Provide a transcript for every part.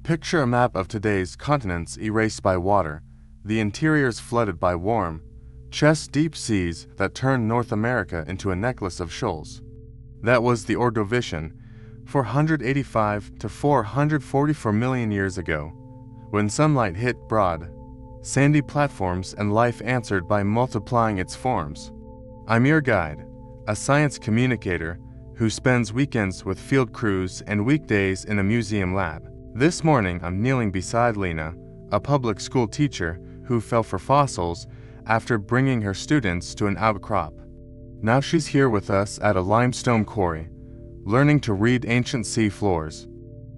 Picture a map of today's continents erased by water, the interiors flooded by warm, chest-deep seas that turned North America into a necklace of shoals. That was the Ordovician, 485 to 444 million years ago, when sunlight hit broad, sandy platforms and life answered by multiplying its forms. I'm your guide, a science communicator who spends weekends with field crews and weekdays in a museum lab. This morning I'm kneeling beside Lena, a public school teacher who fell for fossils after bringing her students to an outcrop. Now she's here with us at a limestone quarry, learning to read ancient sea floors.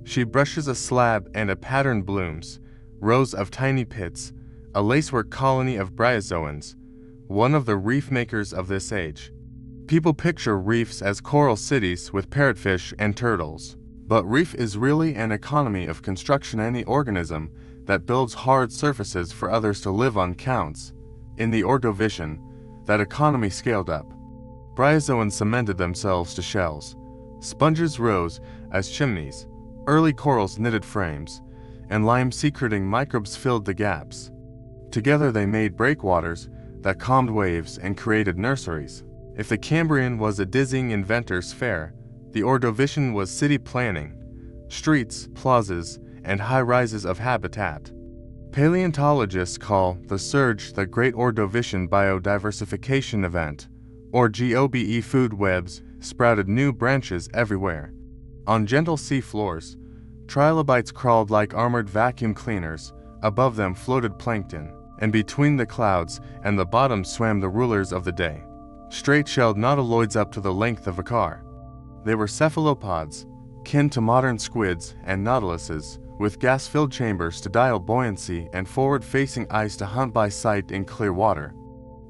She brushes a slab and a pattern blooms, rows of tiny pits, a lacework colony of bryozoans, one of the reef makers of this age. People picture reefs as coral cities with parrotfish and turtles. But reef is really an economy of construction. Any organism that builds hard surfaces for others to live on counts. In the Ordovician, that economy scaled up. Bryozoans cemented themselves to shells. Sponges rose as chimneys. Early corals knitted frames, and lime-secreting microbes filled the gaps. Together they made breakwaters that calmed waves and created nurseries. If the Cambrian was a dizzying inventor's fair, the Ordovician was city planning, streets, plazas, and high-rises of habitat. Paleontologists call the surge the Great Ordovician Biodiversification Event, or GOBE. Food webs sprouted new branches everywhere. On gentle sea floors, trilobites crawled like armored vacuum cleaners. Above them floated plankton, and between the clouds and the bottom swam the rulers of the day. Straight-shelled nautiloids up to the length of a car. They were cephalopods, kin to modern squids and nautiluses, with gas-filled chambers to dial buoyancy and forward-facing eyes to hunt by sight in clear water.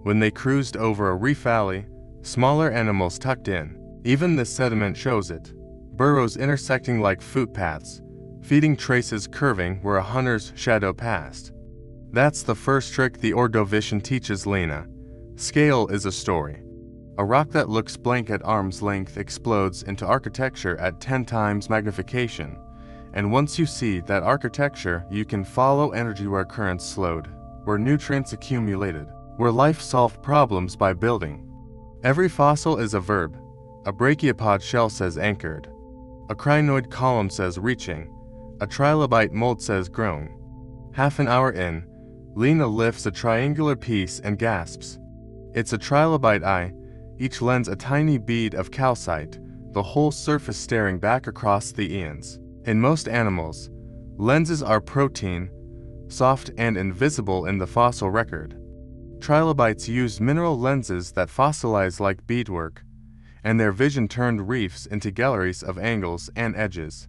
When they cruised over a reef valley, smaller animals tucked in. Even the sediment shows it. Burrows intersecting like footpaths, feeding traces curving where a hunter's shadow passed. That's the first trick the Ordovician teaches Lena. Scale is a story. A rock that looks blank at arm's length explodes into architecture at 10 times magnification. And once you see that architecture, you can follow energy where currents slowed, where nutrients accumulated, where life solved problems by building. Every fossil is a verb. A brachiopod shell says anchored. A crinoid column says reaching. A trilobite mold says grown. Half an hour in, Lena lifts a triangular piece and gasps. It's a trilobite eye, each lens a tiny bead of calcite, the whole surface staring back across the eons. In most animals, lenses are protein, soft and invisible in the fossil record. Trilobites used mineral lenses that fossilize like beadwork, and their vision turned reefs into galleries of angles and edges.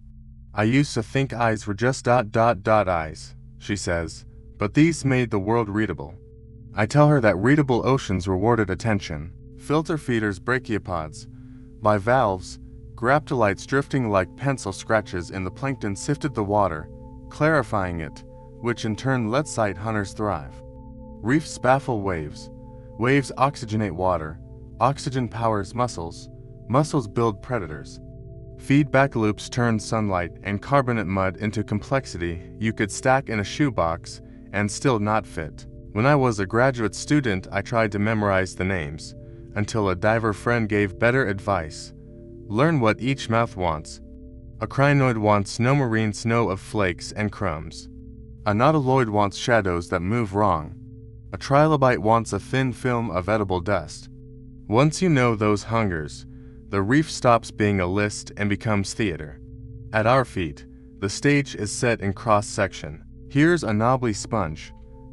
I used to think eyes were just eyes, she says, but these made the world readable. I tell her that readable oceans rewarded attention. Filter feeders brachiopods, bivalves, graptolites drifting like pencil scratches in the plankton sifted the water, clarifying it, which in turn let sight hunters thrive. Reefs baffle waves. Waves oxygenate water. Oxygen powers mussels. Mussels build predators. Feedback loops turn sunlight and carbonate mud into complexity you could stack in a shoebox and still not fit. When I was a graduate student, I tried to memorize the names, until a diver friend gave better advice. Learn what each mouth wants. A crinoid wants snow marine snow of flakes and crumbs. A nautiloid wants shadows that move wrong. A trilobite wants a thin film of edible dust. Once you know those hungers, the reef stops being a list and becomes theater. At our feet, the stage is set in cross-section. Here's a knobbly sponge.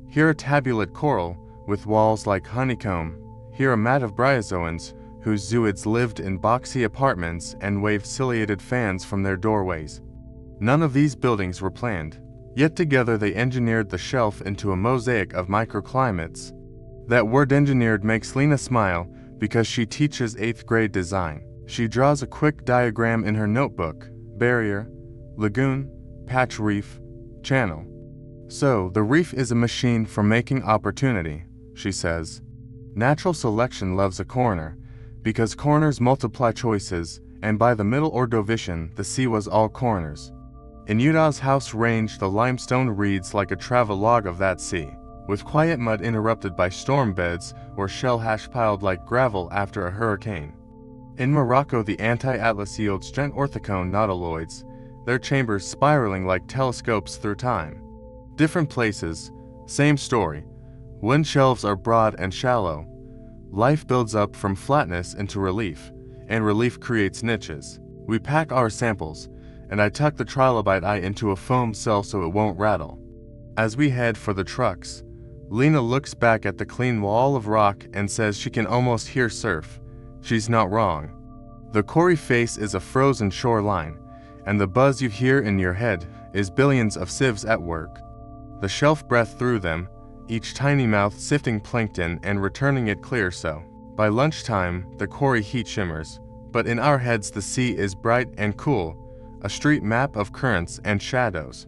Here a tabulate coral with walls like honeycomb. Here a mat of bryozoans whose zooids lived in boxy apartments and waved ciliated fans from their doorways. None of these buildings were planned, yet together they engineered the shelf into a mosaic of microclimates. That word engineered makes Lena smile because she teaches 8th grade design. She draws a quick diagram in her notebook: barrier, lagoon, patch reef, channel. So, the reef is a machine for making opportunity, she says. Natural selection loves a corner, because corners multiply choices, and by the middle Ordovician, the sea was all corners. In Utah's House Range, the limestone reads like a travelogue of that sea, with quiet mud interrupted by storm beds or shell hash piled like gravel after a hurricane. In Morocco, the anti-atlas yields giant orthicone nautiloids, their chambers spiraling like telescopes through time. Different places, same story. Wind shelves are broad and shallow. Life builds up from flatness into relief, and relief creates niches. We pack our samples, and I tuck the trilobite eye into a foam cell so it won't rattle. As we head for the trucks, Lena looks back at the clean wall of rock and says she can almost hear surf. She's not wrong. The Cory face is a frozen shoreline, and the buzz you hear in your head is billions of sieves at work. The shelf breath through them, each tiny mouth sifting plankton and returning it clear so. By lunchtime, the Cory heat shimmers, but in our heads the sea is bright and cool, a street map of currents and shadows.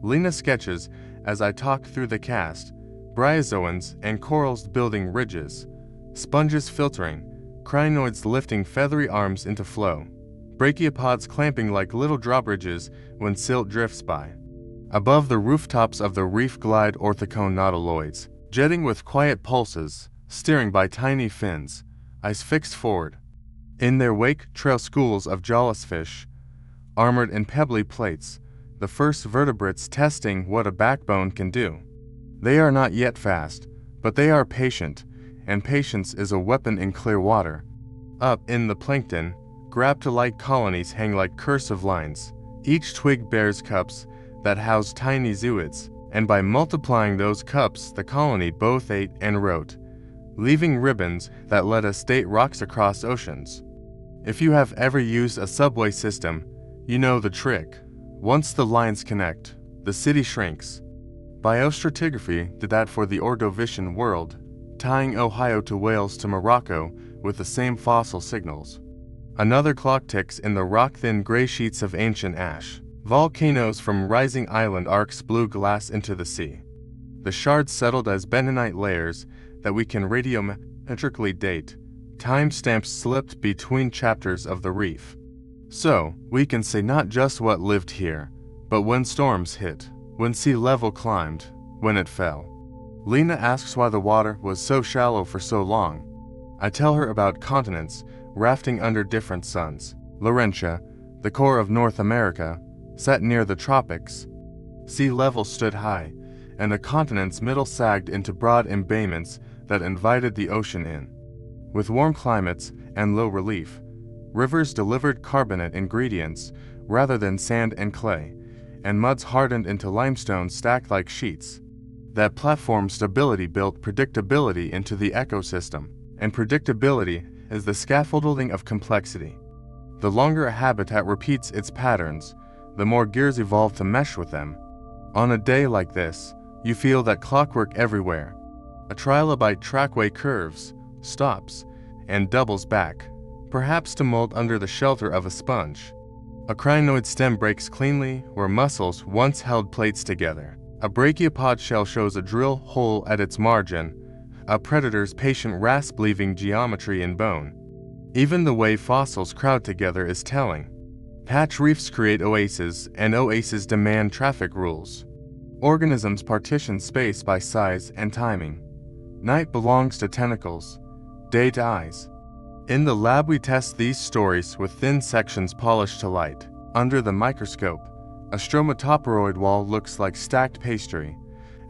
Lena sketches as I talk through the cast, bryozoans and corals building ridges, sponges filtering, crinoids lifting feathery arms into flow, brachiopods clamping like little drawbridges when silt drifts by. Above the rooftops of the reef glide orthicone nautiloids, jetting with quiet pulses, steering by tiny fins, eyes fixed forward. In their wake trail schools of jawless fish, armored in pebbly plates, the first vertebrates testing what a backbone can do. They are not yet fast, but they are patient, and patience is a weapon in clear water. Up in the plankton, grab-to-light colonies hang like cursive lines. Each twig bears cups that house tiny zooids, and by multiplying those cups, the colony both ate and wrote, leaving ribbons that let us date rocks across oceans. If you have ever used a subway system, you know the trick. Once the lines connect, the city shrinks. Biostratigraphy did that for the Ordovician world, tying Ohio to Wales to Morocco with the same fossil signals. Another clock ticks in the rock-thin gray sheets of ancient ash. Volcanoes from rising island arcs blew glass into the sea. The shards settled as bentonite layers that we can radiometrically date. Timestamps slipped between chapters of the reef. So, we can say not just what lived here, but when storms hit, when sea level climbed, when it fell. Lena asks why the water was so shallow for so long. I tell her about continents rafting under different suns. Laurentia, the core of North America, sat near the tropics. Sea level stood high, and the continent's middle sagged into broad embayments that invited the ocean in. With warm climates and low relief, rivers delivered carbonate ingredients rather than sand and clay, and muds hardened into limestone stacked like sheets. That platform stability built predictability into the ecosystem, and predictability is the scaffolding of complexity. The longer a habitat repeats its patterns, the more gears evolve to mesh with them. On a day like this, you feel that clockwork everywhere. A trilobite trackway curves, stops, and doubles back, perhaps to mold under the shelter of a sponge. A crinoid stem breaks cleanly where muscles once held plates together. A brachiopod shell shows a drill hole at its margin, a predator's patient rasp leaving geometry in bone. Even the way fossils crowd together is telling. Patch reefs create oases, and oases demand traffic rules. Organisms partition space by size and timing. Night belongs to tentacles, day to eyes. In the lab we test these stories with thin sections polished to light. Under the microscope, a stromatoporoid wall looks like stacked pastry,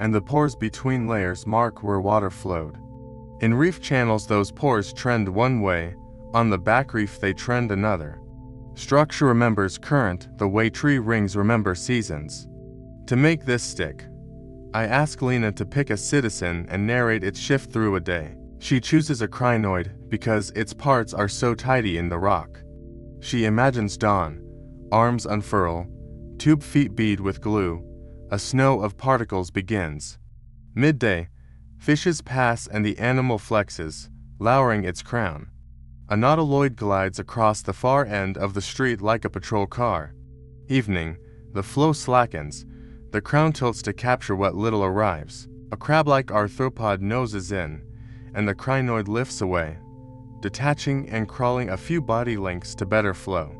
and the pores between layers mark where water flowed. In reef channels those pores trend one way, on the back reef they trend another. Structure remembers current the way tree rings remember seasons. To make this stick, I ask Lena to pick a citizen and narrate its shift through a day. She chooses a crinoid because its parts are so tidy in the rock. She imagines dawn, arms unfurl, tube feet bead with glue, a snow of particles begins. Midday, fishes pass and the animal flexes, lowering its crown. A nautiloid glides across the far end of the street like a patrol car. Evening, the flow slackens, the crown tilts to capture what little arrives. A crab-like arthropod noses in, and the crinoid lifts away, detaching and crawling a few body lengths to better flow.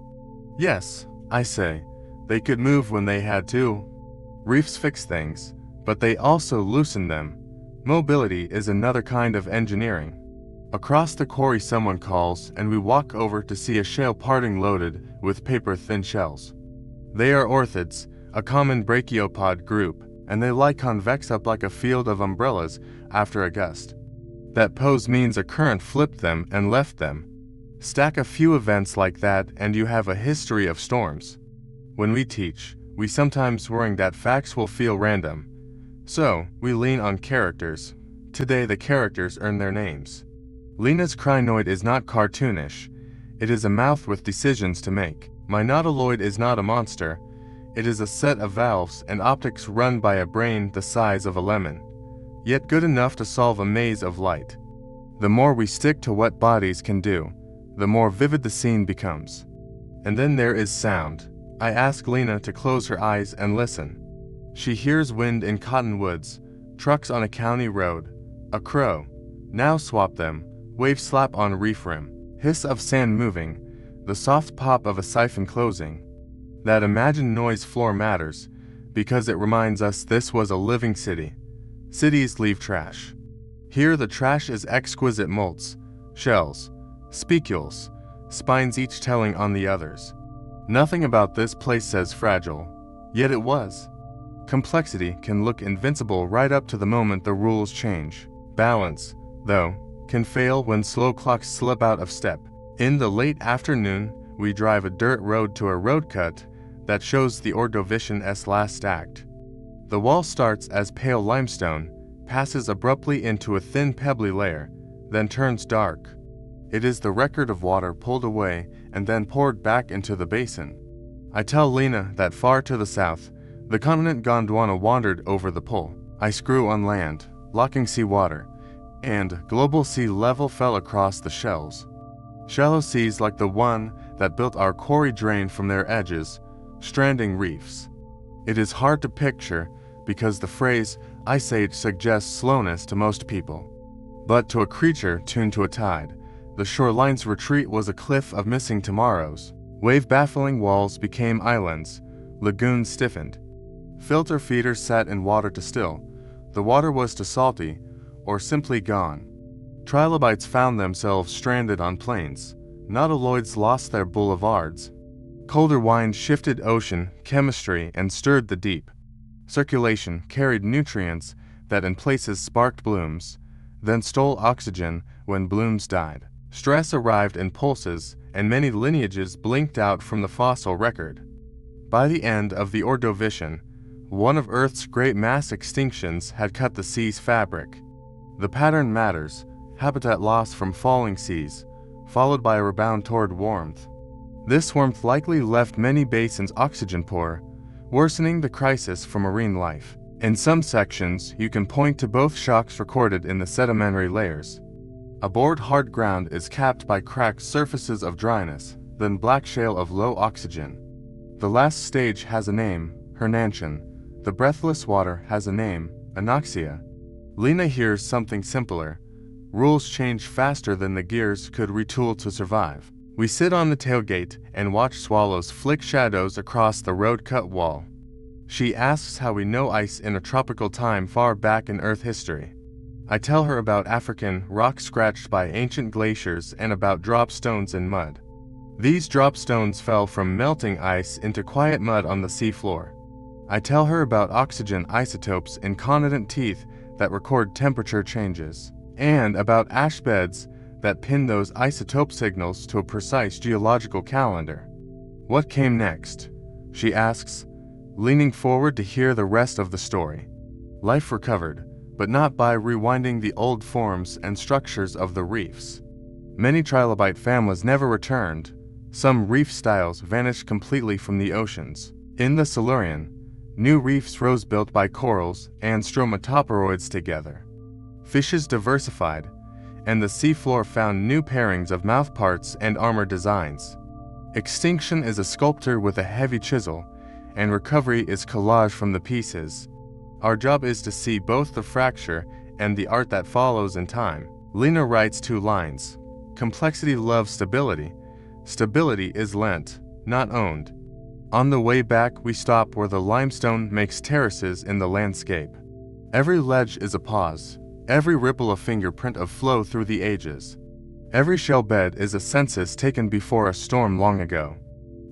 Yes, I say, They could move when they had to. Reefs fix things, but they also loosen them. Mobility is another kind of engineering. Across the quarry someone calls, and we walk over to see a shale parting loaded with paper-thin shells. They are orthids, a common brachiopod group, and they lie convex up like a field of umbrellas after a gust. That pose means a current flipped them and left them. Stack a few events like that and you have a history of storms. When we teach, we sometimes worry that facts will feel random. So, we lean on characters. Today the characters earn their names. Lena's crinoid is not cartoonish. It is a mouth with decisions to make. My nautiloid is not a monster. It is a set of valves and optics run by a brain the size of a lemon, yet good enough to solve a maze of light. The more we stick to what bodies can do, the more vivid the scene becomes. And then there is sound. I ask Lena to close her eyes and listen. She hears wind in cottonwoods, trucks on a county road, a crow. Now swap them, waves slap on reef rim, hiss of sand moving, the soft pop of a siphon closing. That imagined noise floor matters, because it reminds us this was a living city. Cities leave trash. Here the trash is exquisite molts, shells, spicules, spines each telling on the others. Nothing about this place says fragile, yet it was. Complexity can look invincible right up to the moment the rules change. Balance, though, can fail when slow clocks slip out of step. In the late afternoon, we drive a dirt road to a road cut that shows the Ordovician's last act. The wall starts as pale limestone, passes abruptly into a thin pebbly layer, then turns dark. It is the record of water pulled away and then poured back into the basin. I tell Lena that far to the south, the continent Gondwana wandered over the pole. I screw on land, locking seawater, and global sea level fell across the shelves. Shallow seas like the one that built our quarry drain from their edges, stranding reefs. It is hard to picture because the phrase Ice Age suggests slowness to most people. But to a creature tuned to a tide, the shoreline's retreat was a cliff of missing tomorrows. Wave-baffling walls became islands, lagoons stiffened. Filter feeders sat in water to still. The water was too salty, or simply gone. Trilobites found themselves stranded on plains. Nautiloids lost their boulevards. Colder winds shifted ocean chemistry and stirred the deep. Circulation carried nutrients that in places sparked blooms, then stole oxygen when blooms died. Stress arrived in pulses, and many lineages blinked out from the fossil record. By the end of the Ordovician, one of Earth's great mass extinctions had cut the sea's fabric. The pattern matters, habitat loss from falling seas, followed by a rebound toward warmth. This warmth likely left many basins oxygen poor, worsening the crisis for marine life. In some sections, you can point to both shocks recorded in the sedimentary layers. Aboard hard ground is capped by cracked surfaces of dryness, then black shale of low oxygen. The last stage has a name, Hernantian. The breathless water has a name, anoxia. Lena hears something simpler. Rules change faster than the gears could retool to survive. We sit on the tailgate and watch swallows flick shadows across the road-cut wall. She asks how we know ice in a tropical time far back in Earth history. I tell her about African rock scratched by ancient glaciers and about drop stones in mud. These drop stones fell from melting ice into quiet mud on the seafloor. I tell her about oxygen isotopes in continent teeth that record temperature changes, and about ash beds that pin those isotope signals to a precise geological calendar. What came next? She asks, leaning forward to hear the rest of the story. Life recovered, but not by rewinding the old forms and structures of the reefs. Many trilobite families never returned. Some reef styles vanished completely from the oceans. In the Silurian, new reefs rose built by corals and stromatoporoids together. Fishes diversified, and the seafloor found new pairings of mouthparts and armor designs. Extinction is a sculptor with a heavy chisel, and recovery is collage from the pieces. Our job is to see both the fracture and the art that follows in time. Lena writes 2 lines. Complexity loves stability. Stability is lent, not owned. On the way back, we stop where the limestone makes terraces in the landscape. Every ledge is a pause, every ripple a fingerprint of flow through the ages. Every shell bed is a census taken before a storm long ago.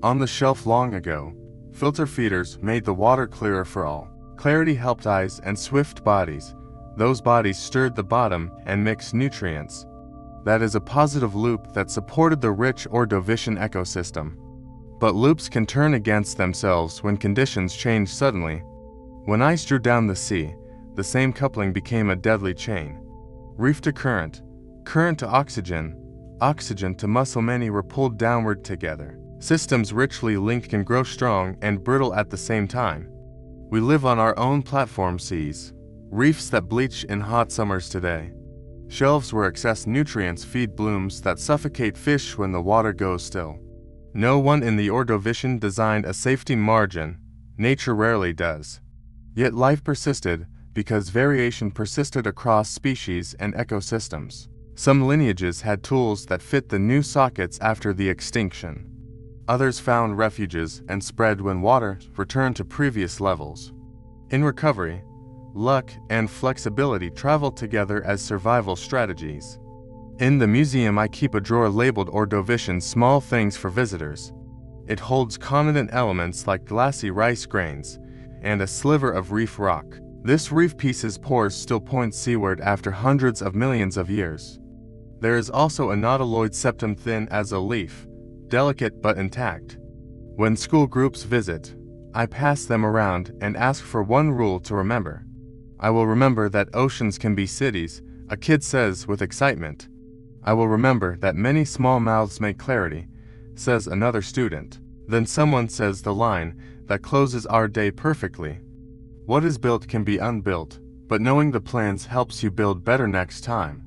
On the shelf long ago, filter feeders made the water clearer for all. Clarity helped eyes and swift bodies. Those bodies stirred the bottom and mixed nutrients. That is a positive loop that supported the rich Ordovician ecosystem. But loops can turn against themselves when conditions change suddenly. When ice drew down the sea, the same coupling became a deadly chain. Reef to current, current to oxygen, oxygen to muscle. Many were pulled downward together. Systems richly linked can grow strong and brittle at the same time. We live on our own platform seas, reefs that bleach in hot summers today. Shelves where excess nutrients feed blooms that suffocate fish when the water goes still. No one in the Ordovician designed a safety margin. Nature rarely does. Yet life persisted because variation persisted across species and ecosystems. Some lineages had tools that fit the new sockets after the extinction. Others found refuges and spread when water returned to previous levels. In recovery, luck and flexibility traveled together as survival strategies. In the museum, I keep a drawer labeled Ordovician Small Things for visitors. It holds conidant elements like glassy rice grains and a sliver of reef rock. This reef piece's pores still point seaward after hundreds of millions of years. There is also a nautiloid septum thin as a leaf, delicate but intact. When school groups visit, I pass them around and ask for one rule to remember. I will remember that oceans can be cities, a kid says with excitement. I will remember that many small mouths make clarity, says another student. Then someone says the line that closes our day perfectly. What is built can be unbuilt, but knowing the plans helps you build better next time.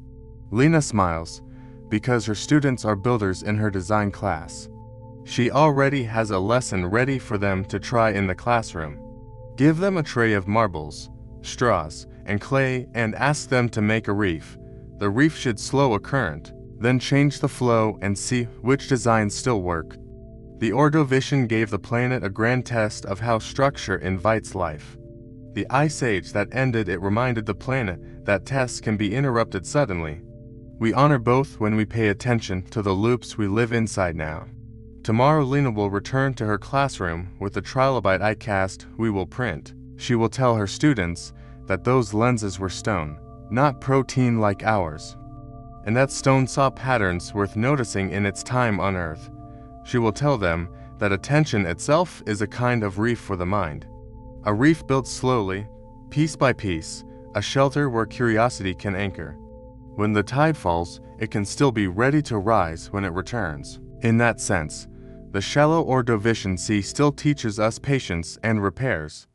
Lena smiles, because her students are builders in her design class. She already has a lesson ready for them to try in the classroom. Give them a tray of marbles, straws, and clay and ask them to make a reef. The reef should slow a current, then change the flow and see which designs still work. The Ordovician gave the planet a grand test of how structure invites life. The ice age that ended it reminded the planet that tests can be interrupted suddenly. We honor both when we pay attention to the loops we live inside now. Tomorrow Lena will return to her classroom with the trilobite eye cast we will print. She will tell her students that those lenses were stone, not protein like ours, and that stone saw patterns worth noticing in its time on Earth. She will tell them that attention itself is a kind of reef for the mind. A reef built slowly, piece by piece, a shelter where curiosity can anchor. When the tide falls, it can still be ready to rise when it returns. In that sense, the shallow Ordovician Sea still teaches us patience and repairs.